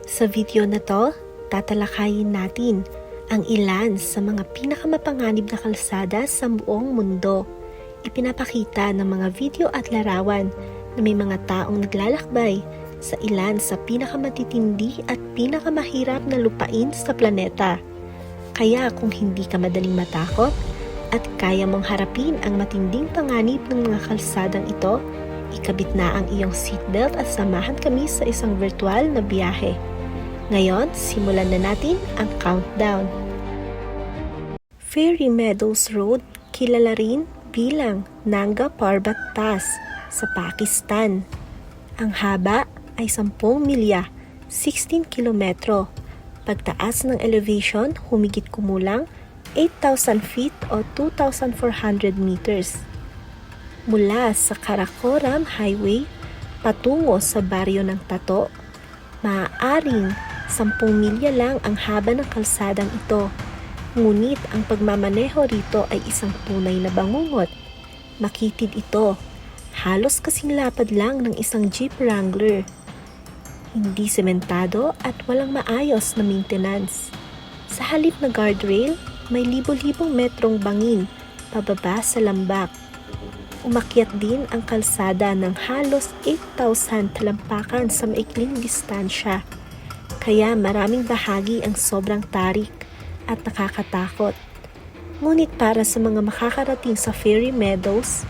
Sa video na to, tatalakayin natin ang ilan sa mga pinakamapanganib na kalsada sa buong mundo. Ipinapakita ng mga video at larawan na may mga taong naglalakbay sa ilan sa pinakamatitindi at pinakamahirap na lupain sa planeta. Kaya kung hindi ka madaling matakot at kaya mong harapin ang matinding panganib ng mga kalsadang ito, ikabit na ang iyong seatbelt at samahan kami sa isang virtual na biyahe. Ngayon, simulan na natin ang countdown. Fairy Meadows Road, kilala rin bilang Nanga Parbat Pass sa Pakistan. Ang haba ay 10 milya, 16 kilometro. Pagtaas ng elevation, humigit kumulang 8,000 feet o 2,400 meters. Mula sa Karakoram Highway patungo sa baryo ng Tato, maaaring 10 milya lang ang haba ng kalsadang ito. Ngunit ang pagmamaneho rito ay isang tunay na bangungot. Makitid ito, halos kasing lapad lang ng isang Jeep Wrangler. Hindi sementado at walang maayos na maintenance. Sa halip na guardrail, may libo-libong metrong bangin pababa sa lambak. Umakyat din ang kalsada ng halos 8,000 talampakan sa maikling distansya. Kaya maraming bahagi ang sobrang tarik at nakakatakot. Ngunit para sa mga makakarating sa Fairy Meadows,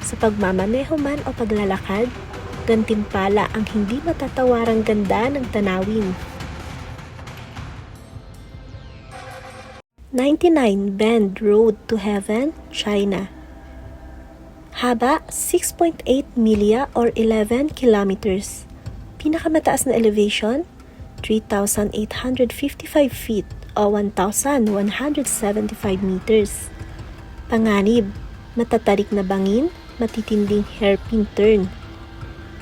sa pagmamaneho man o paglalakad, gantimpala ang hindi matatawarang ganda ng tanawin. 99 Bend Road to Heaven, China. Haba 6.8 milya or 11 kilometers. Pinakamataas na elevation 3,855 feet o 1,175 meters. Panganib, matatarik na bangin, matitinding hairpin turn.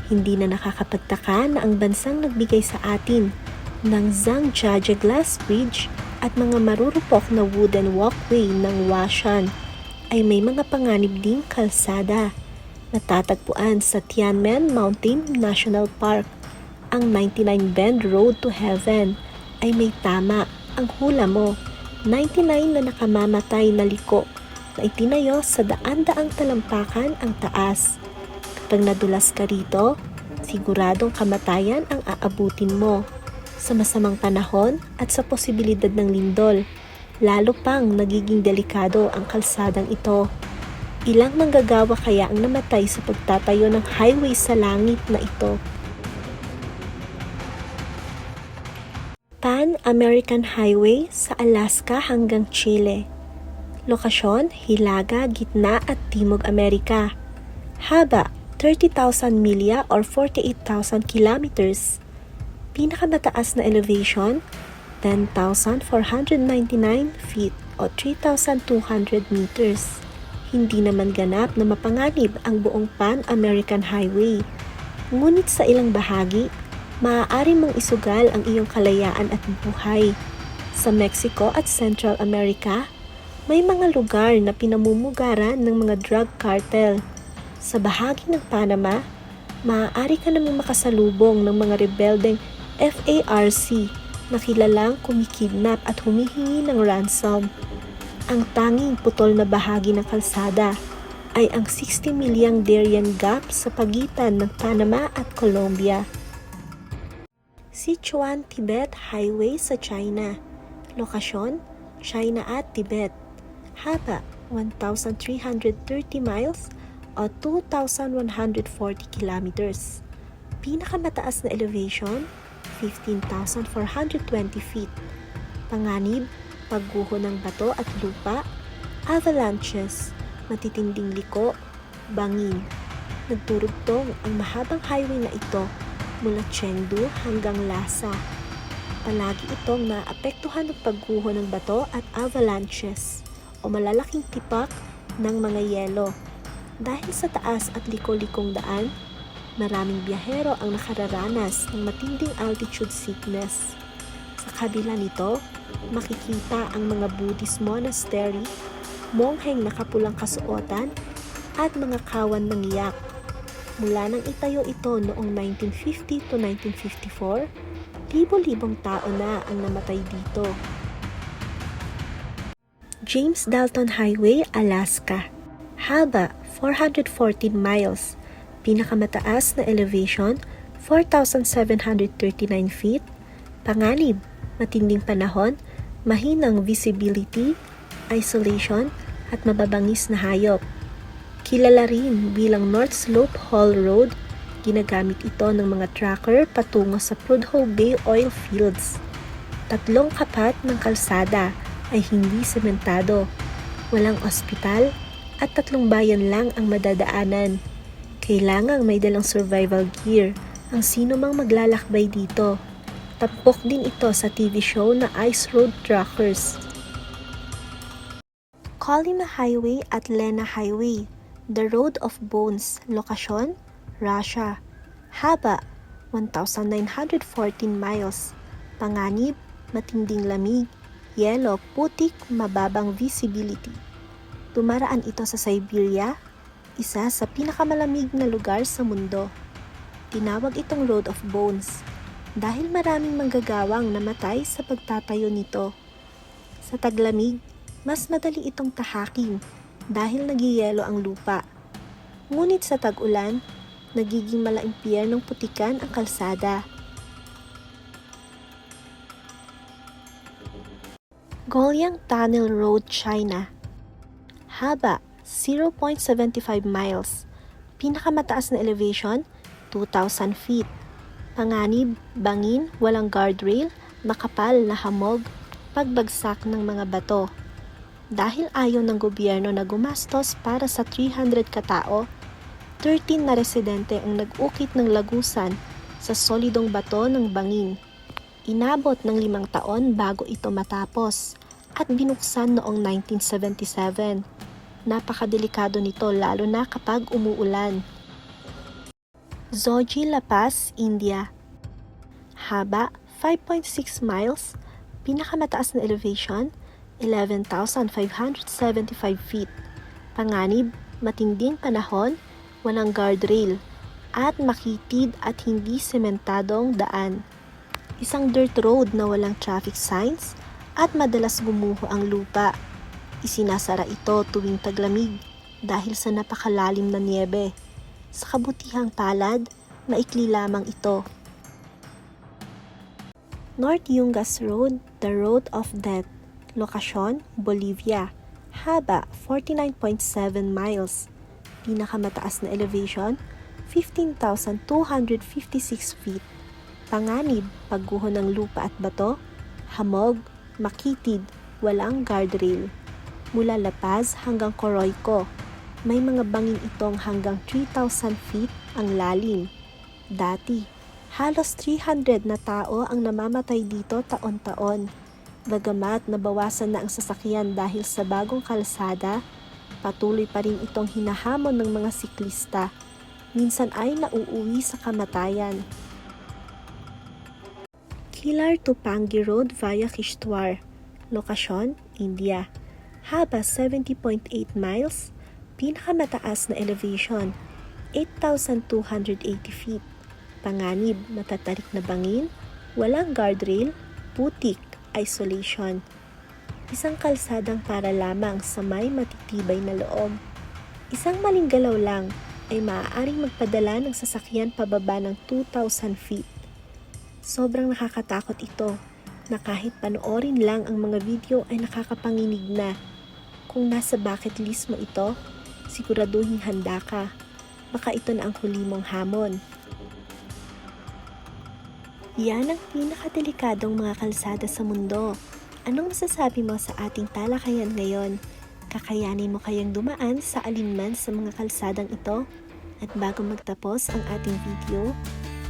Hindi na nakakapagtaka na ang bansang nagbigay sa atin ng Zhangjiajie Glass Bridge at mga marurupok na wooden walkway ng Huashan ay may mga panganib ding kalsada. Natatagpuan sa Tianmen Mountain National Park. Ang 99 Bend Road to Heaven ay may tama ang hula mo. 99 na nakamamatay na liko na itinayo sa daan-daang talampakan ang taas. Kapag nadulas ka rito, siguradong kamatayan ang aabutin mo. Sa masamang panahon at sa posibilidad ng lindol, lalo pang nagiging delikado ang kalsadang ito. Ilang manggagawa kaya ang namatay sa pagtatayo ng highway sa langit na ito? Pan-American Highway sa Alaska hanggang Chile. Lokasyon, Hilaga, Gitna at Timog Amerika. Haba, 30,000 milya or 48,000 kilometers. Pinakamataas na elevation, 10,499 feet o 3,200 meters. Hindi naman ganap na mapanganib ang buong Pan-American Highway. Ngunit sa ilang bahagi, maaari mong isugal ang iyong kalayaan at buhay. Sa Mexico at Central America, may mga lugar na pinamumugaran ng mga drug cartel. Sa bahagi ng Panama, maaari ka namang makasalubong ng mga rebeldeng FARC na kilalang kumikidnap at humihingi ng ransom. Ang tanging putol na bahagi ng kalsada ay ang 60 milyang Darien Gap sa pagitan ng Panama at Colombia. Sichuan-Tibet Highway sa China. Lokasyon, China at Tibet. Haba, 1,330 miles o 2,140 kilometers. Pinakamataas na elevation, 15,420 feet. Panganib, pagguho ng bato at lupa, avalanches, matitinding liko, bangin. Nagturugtong ang mahabang highway na ito mula Chengdu hanggang Lhasa. Palagi itong naapektuhan ng pagguho ng bato at avalanches o malalaking tipak ng mga yelo. Dahil sa taas at liko-likong daan, maraming biyahero ang nakararanas ng matinding altitude sickness. Sa kabila nito, makikita ang mga Buddhist monastery, mongheng nakapulang kasuotan, at mga kawan ng yak. Mula nang itayo ito noong 1950 to 1954, Libo-libong tao na ang namatay dito. James Dalton Highway, Alaska. Haba, 414 miles. Pinakamataas na elevation, 4,739 feet. Panganib, matinding panahon, mahinang visibility, isolation, at mababangis na hayop. Kilala rin bilang North Slope Haul Road, ginagamit ito ng mga trucker patungo sa Prudhoe Bay Oil Fields. 3 kapat ng kalsada ay hindi sementado. Walang ospital at 3 bayan lang ang madadaanan. Kailangang may dalang survival gear ang sino mang maglalakbay dito. Tampok din ito sa TV show na Ice Road Truckers. Kolyma Highway at Lena Highway, The Road of Bones, lokasyon, Russia. Haba, 1,914 miles. Panganib, matinding lamig, yelo, putik, mababang visibility. Dumaraan ito sa Siberia, isa sa pinakamalamig na lugar sa mundo. Tinawag itong Road of Bones dahil maraming manggagawang namatay sa pagtatayo nito. Sa taglamig, mas madali itong tahaking dahil nagyayelo ang lupa. Ngunit sa tag-ulan, nagiging malaimpyer ng putikan ang kalsada. Golyang Tunnel Road, China. Haba, 0.75 miles. Pinakamataas na elevation, 2,000 feet. Panganib, bangin, walang guardrail, makapal na hamog, pagbagsak ng mga bato. Dahil ayaw ng gobyerno na gumastos para sa 300 katao, 13 na residente ang nag-ukit ng lagusan sa solidong bato ng bangin. Inabot ng 5 taon bago ito matapos at binuksan noong 1977. Napakadelikado nito lalo na kapag umuulan. Zoji La Paz, India. Haba, 5.6 miles. Pinakamataas na elevation, 11,575 feet. Panganib, matinding panahon, walang guardrail, at makitid at hindi sementadong daan. Isang dirt road na walang traffic signs at madalas gumuho ang lupa. Isinasara ito tuwing taglamig dahil sa napakalalim na niebe. Sa kabutihang palad, maikli lamang ito. North Yungas Road, The Road of Death. Lokasyon, Bolivia. Haba, 49.7 miles. Pinakamataas na elevation, 15,256 feet. Panganib, pagguho ng lupa at bato, hamog, makitid, walang guardrail. Mula La Paz hanggang Coroico, may mga bangin itong hanggang 3,000 feet ang lalim. Dati, halos 300 na tao ang namamatay dito taon-taon. Bagamat nabawasan na ang sasakyan dahil sa bagong kalsada, patuloy pa rin itong hinahamon ng mga siklista. Minsan ay nauuwi sa kamatayan. Kilar Tupangi Road via Kishtwar. Lokasyon, India. Haba 70.8 miles. Pinakamataas na elevation, 8,280 feet. Panganib, matatarik na bangin, walang guardrail, putik, isolation. Isang kalsadang para lamang sa may matitibay na loob. Isang maling galaw lang ay maaaring magpadala ng sasakyan pababa ng 2,000 feet. Sobrang nakakatakot ito na kahit panoorin lang ang mga video ay nakakapanginig na. Kung nasa bucket list mo ito, siguraduhin handa ka. Baka ito na ang huli mong hamon. Yan ang pinakadelikadong mga kalsada sa mundo. Anong masasabi mo sa ating talakayan ngayon? Kakayanin mo kayang dumaan sa alinman sa mga kalsadang ito? At bago magtapos ang ating video,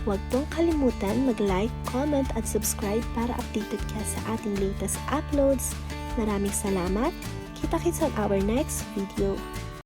huwag pong kalimutan mag-like, comment at subscribe para updated ka sa ating latest uploads. Maraming salamat! Kita-kits on our next video.